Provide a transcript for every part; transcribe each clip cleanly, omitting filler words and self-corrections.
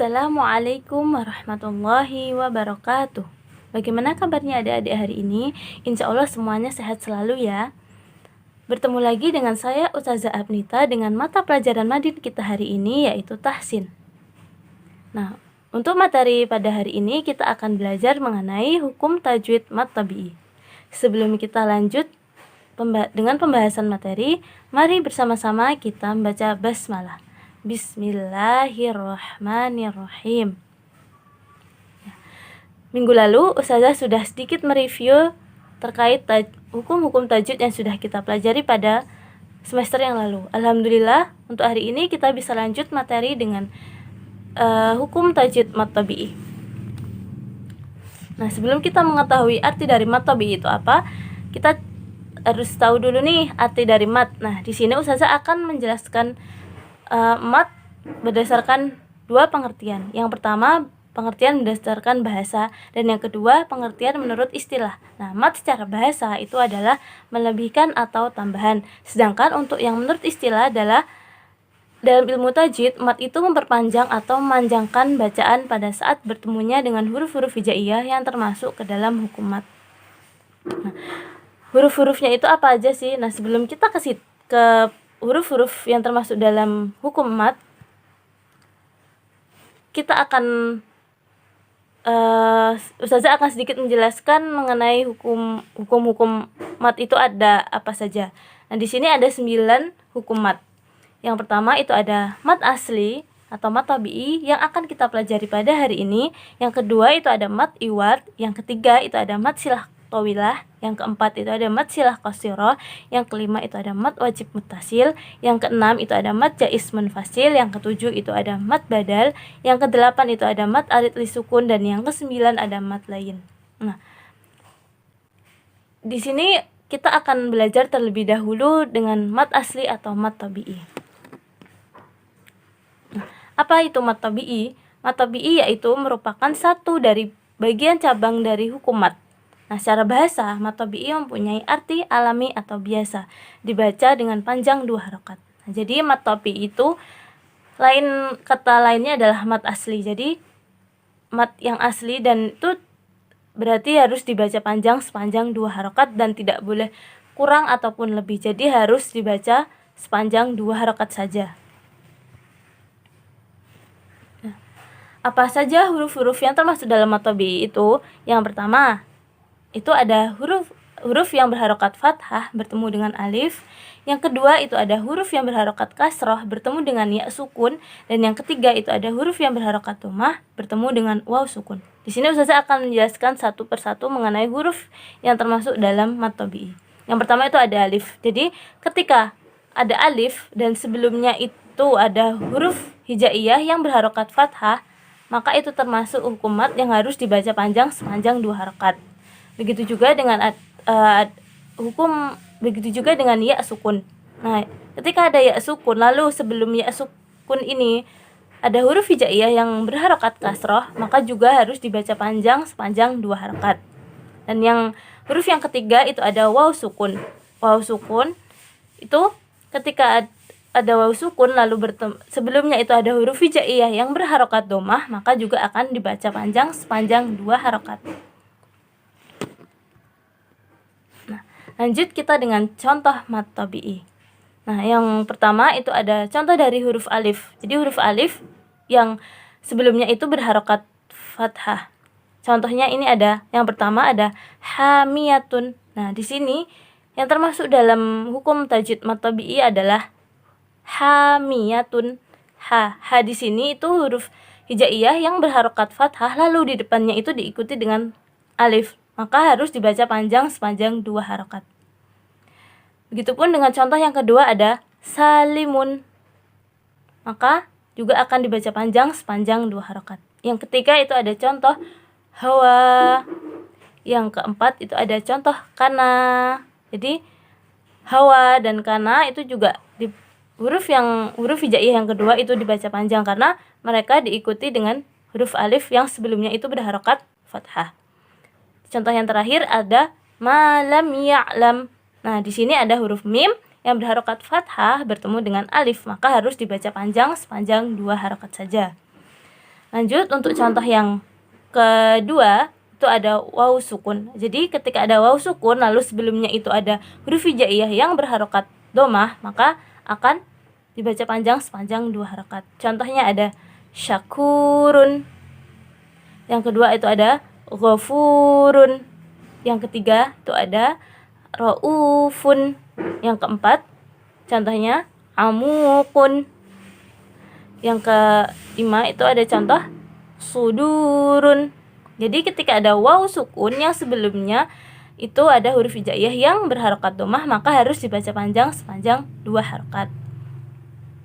Assalamualaikum warahmatullahi wabarakatuh. Bagaimana kabarnya adik-adik hari ini? Insya Allah semuanya sehat selalu ya. Bertemu lagi dengan saya Ustazah Abnita dengan mata pelajaran Madin kita hari ini yaitu Tahsin. Nah, untuk materi pada hari ini kita akan belajar mengenai hukum tajwid mad tabi'i. Sebelum kita lanjut dengan pembahasan materi, mari bersama-sama kita membaca basmalah. Bismillahirrahmanirrahim. Minggu lalu Ustazah sudah sedikit mereview terkait hukum-hukum tajwid yang sudah kita pelajari pada semester yang lalu. Alhamdulillah untuk hari ini kita bisa lanjut materi dengan hukum tajwid mad tabi'i. Nah, sebelum kita mengetahui arti dari mad tabi'i itu apa, kita harus tahu dulu nih arti dari mad. Nah, di sini Ustazah akan menjelaskan mad berdasarkan dua pengertian. Yang pertama pengertian berdasarkan bahasa dan yang kedua pengertian menurut istilah. Nah, mad secara bahasa itu adalah melebihkan atau tambahan. Sedangkan untuk yang menurut istilah adalah dalam ilmu tajwid, mad itu memperpanjang atau memanjangkan bacaan pada saat bertemunya dengan huruf-huruf hijaiyah yang termasuk ke dalam hukum mad. Nah, huruf-hurufnya itu apa aja sih? Nah, sebelum kita ke huruf-huruf yang termasuk dalam hukum mad, kita akan Ustazah akan sedikit menjelaskan mengenai hukum-hukum mad itu ada apa saja. Nah, di sini ada 9 hukum mad. Yang pertama itu ada mad asli atau mad tabi'i yang akan kita pelajari pada hari ini. Yang kedua itu ada mad iwad. Yang ketiga itu ada mad silah tawilah. Yang keempat itu ada mad silah qasirah. Yang kelima itu ada mad wajib muttasil. Yang keenam itu ada mad jaiz munfasil. Yang ketujuh itu ada mad badal. Yang kedelapan itu ada mad arid li sukun dan yang kesembilan ada mad lain. Nah, di sini kita akan belajar terlebih dahulu dengan mad asli atau mad tabi'i. Nah, apa itu mad tabi'i? Mad tabi'i yaitu merupakan satu dari bagian cabang dari hukum mad. Nah, secara bahasa, mad tabi'i mempunyai arti alami atau biasa, dibaca dengan panjang 2 harokat. Nah, jadi mad tabi'i itu kata lainnya adalah mad asli. Jadi mad yang asli dan itu berarti harus dibaca panjang sepanjang 2 harokat dan tidak boleh kurang ataupun lebih. Jadi harus dibaca sepanjang 2 harokat saja. Nah, apa saja huruf-huruf yang termasuk dalam mad tabi'i itu? Yang pertama itu ada huruf yang berharokat fathah bertemu dengan alif. Yang kedua itu ada huruf yang berharokat kasroh bertemu dengan ya sukun. Dan yang ketiga itu ada huruf yang berharokat dhammah bertemu dengan waw sukun. Di sini Ustazah akan menjelaskan satu persatu mengenai huruf yang termasuk dalam mad tabi'i. Yang pertama itu ada alif. Jadi ketika ada alif dan sebelumnya itu ada huruf hijaiyah yang berharokat fathah, maka itu termasuk hukum mad yang harus dibaca panjang sepanjang 2 harokat. Begitu juga dengan ya sukun. Nah, ketika ada ya sukun lalu sebelum ya sukun ini ada huruf hijaiyah yang berharokat kasroh, maka juga harus dibaca panjang sepanjang 2 harokat. Dan yang huruf yang ketiga itu ada waw sukun. Waw sukun itu ketika ada waw sukun lalu sebelumnya itu ada huruf hijaiyah yang berharokat dhammah, maka juga akan dibaca panjang sepanjang 2 harokat. Lanjut kita dengan contoh mad tabi'i. Nah, yang pertama itu ada contoh dari huruf alif. Jadi huruf alif yang sebelumnya itu berharokat fathah. Contohnya ini ada, yang pertama ada hamiyatun. Nah, di sini yang termasuk dalam hukum tajwid mad tabi'i adalah hamiyatun. Ha di sini itu huruf hijaiyah yang berharokat fathah lalu di depannya itu diikuti dengan alif. Maka harus dibaca panjang sepanjang 2 harokat. Begitupun dengan contoh yang kedua ada salimun. Maka juga akan dibaca panjang sepanjang 2 harokat. Yang ketiga itu ada contoh hawa. Yang keempat itu ada contoh kana. Jadi hawa dan kana itu juga huruf hijaiyah yang kedua itu dibaca panjang karena mereka diikuti dengan huruf alif yang sebelumnya itu berharokat fathah. Contoh yang terakhir ada malam ya'lam. Nah, di sini ada huruf mim yang berharokat fathah bertemu dengan alif, maka harus dibaca panjang sepanjang 2 harokat saja. Lanjut untuk contoh yang kedua itu ada waw sukun. Jadi ketika ada waw sukun lalu sebelumnya itu ada huruf hijaiyah yang berharokat domah, maka akan dibaca panjang sepanjang 2 harokat. Contohnya ada syakurun. Yang kedua itu ada ghafurun. Yang ketiga itu ada raufun. Yang keempat contohnya amukun. Yang kelima itu ada contoh sudurun. Jadi ketika ada waw sukun yang sebelumnya itu ada huruf hijaiyah yang berharokat domah, maka harus dibaca panjang sepanjang 2 harokat.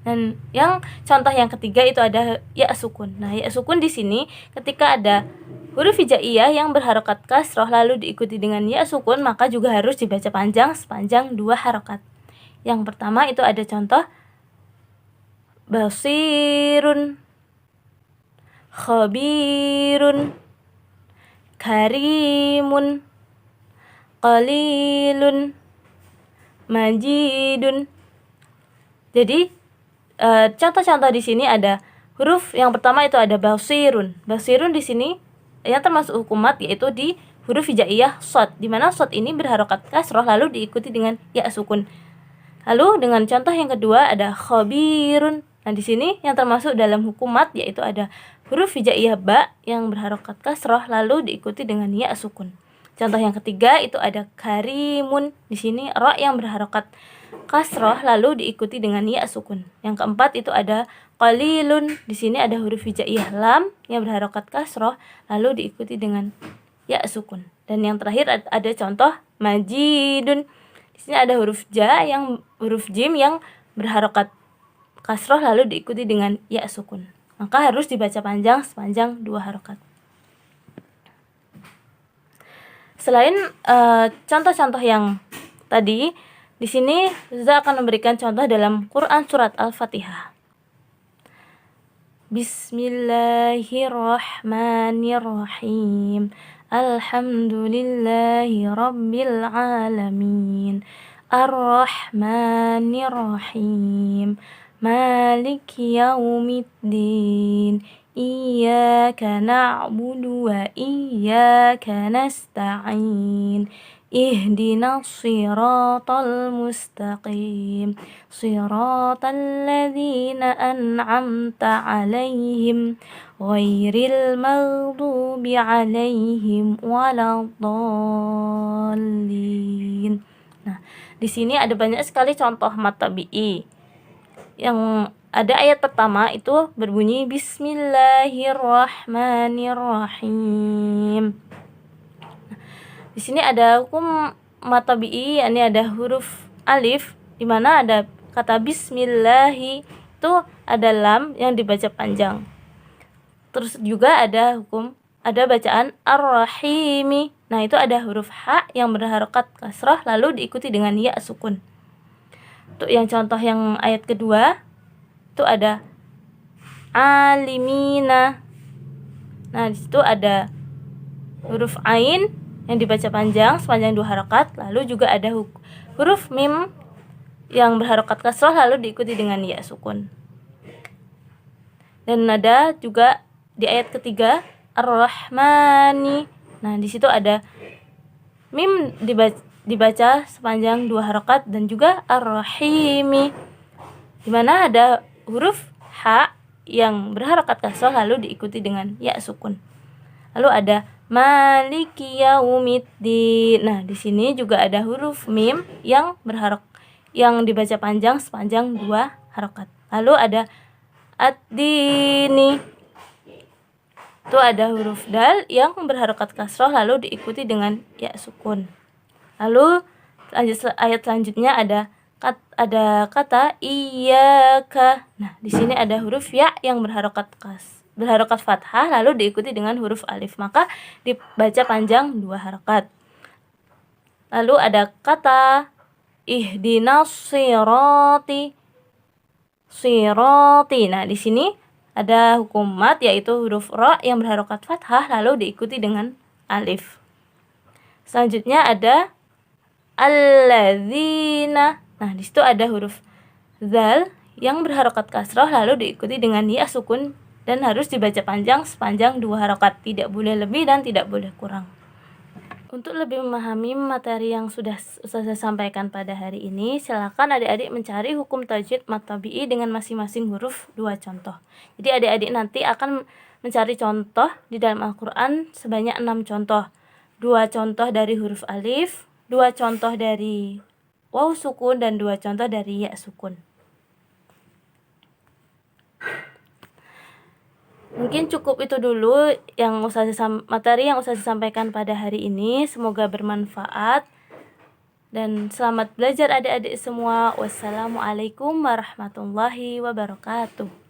Dan yang contoh yang ketiga itu ada ya sukun. Nah, ya sukun di sini ketika ada huruf hijaiyah yang berharokat kasroh lalu diikuti dengan ya sukun, maka juga harus dibaca panjang sepanjang 2 harokat. Yang pertama itu ada contoh basirun, khabirun, karimun, qalilun, majidun. Jadi contoh-contoh di sini ada huruf yang pertama itu ada basirun. Basirun di sini yang termasuk hukum mat yaitu di huruf hijaiyah shad, di mana shad ini berharokat kasroh lalu diikuti dengan ya sukun. Lalu dengan contoh yang kedua ada khabirun. Nah, di sini yang termasuk dalam hukum mat yaitu ada huruf hijaiyah ba yang berharokat kasroh lalu diikuti dengan ya sukun. Contoh yang ketiga itu ada karimun. Di sini ra yang berharokat kasroh lalu diikuti dengan ya sukun. Yang keempat itu ada qalilun. Di sini ada huruf hijaiyah lam yang berharokat kasroh lalu diikuti dengan ya sukun. Dan yang terakhir ada contoh majidun. Di sini ada huruf jim yang berharokat kasroh lalu diikuti dengan ya sukun. Maka harus dibaca panjang sepanjang 2 harokat. Selain contoh-contoh yang tadi, di sini Ustazah akan memberikan contoh dalam Quran surat Al-Fatihah. Bismillahirrahmanirrahim. Alhamdulillahi rabbil alamin. Ar-Rahmanir-Rahim. Maliki yaumiddin. Iyyaka na'budu wa iyyaka nasta'in. Ihdinas siratal mustaqim. Siratal ladzina an'amta 'alaihim ghairil maghdubi 'alaihim waladdallin. Nah, di sini ada banyak sekali contoh mat tabi'i. Yang ada ayat pertama itu berbunyi Bismillahirrahmanirrahim. Di sini ada hukum mat tabi'i, yakni ada huruf alif di mana ada kata bismillahi itu ada lam yang dibaca panjang. Terus juga ada bacaan ar-rahimi. Nah, itu ada huruf ha yang berharokat kasrah lalu diikuti dengan ya sukun. Untuk yang contoh yang ayat kedua itu ada alimina. Nah, di situ ada huruf ain yang dibaca panjang sepanjang 2 harokat, lalu juga ada huruf mim yang berharokat kasrah lalu diikuti dengan ya sukun. Dan ada juga di ayat ketiga ar-rahmani. Nah, di situ ada mim dibaca sepanjang 2 harokat dan juga ar-rahimi, di mana ada huruf ha yang berharokat kasrah lalu diikuti dengan ya sukun. Lalu ada maliki yaumiddin. Nah, di sini juga ada huruf mim yang dibaca panjang sepanjang 2 harokat. Lalu ada ad-dini. Itu ada huruf dal yang berharokat kasrah lalu diikuti dengan ya sukun. Lalu ayat selanjutnya ada kata iyyaka. Nah, di sini ada huruf ya yang berharokat fathah lalu diikuti dengan huruf alif, maka dibaca panjang 2 harokat. Lalu ada kata ihdinas sirati. Nah, di sini ada hukum mat yaitu huruf ra yang berharokat fathah lalu diikuti dengan alif. Selanjutnya ada alladzina. Nah, di situ ada huruf zal yang berharokat kasrah lalu diikuti dengan ya sukun dan harus dibaca panjang sepanjang 2 harokat, tidak boleh lebih dan tidak boleh kurang. Untuk lebih memahami materi yang sudah Ustazah sampaikan pada hari ini, silakan adik-adik mencari hukum tajwid mad tabi'i dengan masing-masing huruf 2 contoh. Jadi adik-adik nanti akan mencari contoh di dalam Al-Quran sebanyak 6 contoh. 2 contoh dari huruf alif, 2 contoh dari waw sukun, dan 2 contoh dari ya sukun. Mungkin cukup itu dulu yang materi yang Ustazah sampaikan pada hari ini. Semoga bermanfaat dan selamat belajar adik-adik semua. Wassalamualaikum warahmatullahi wabarakatuh.